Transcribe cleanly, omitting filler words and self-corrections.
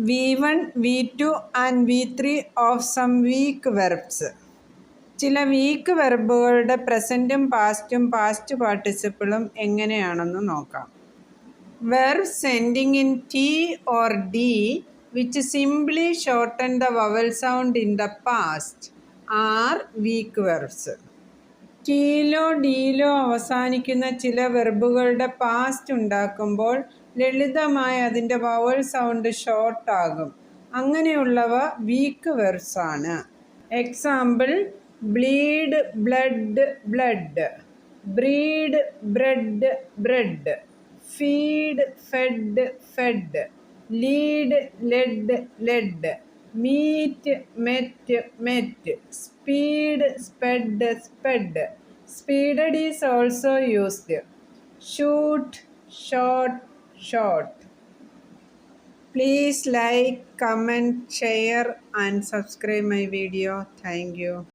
V1, V2 and V3 of some weak verbs. ചില week വെർബുകളുടെ പ്രസൻറ്റും പാസ്റ്റും past പാർട്ടിസിപ്പിളും എങ്ങനെയാണെന്ന് നോക്കാം. Verbs ending in T or D which simply shorten the vowel sound in the past are weak verbs. ടീയിലോ ഡിയിലോ അവസാനിക്കുന്ന ചില വെർബുകളുടെ past ഉണ്ടാക്കുമ്പോൾ ലളിതമായി അതിൻ്റെ vowel sound ഷോർട്ടാകും. അങ്ങനെയുള്ളവ വീക്ക് വെർബ്സ് ആണ്. Example: bleed, bled, bled; breed, bred, bred; feed, fed, fed; lead, led, led; meet, met, met; speed, sped, sped. Speeded is also used. Shoot, shot, shot. Please like, comment, share and subscribe my video. Thank you.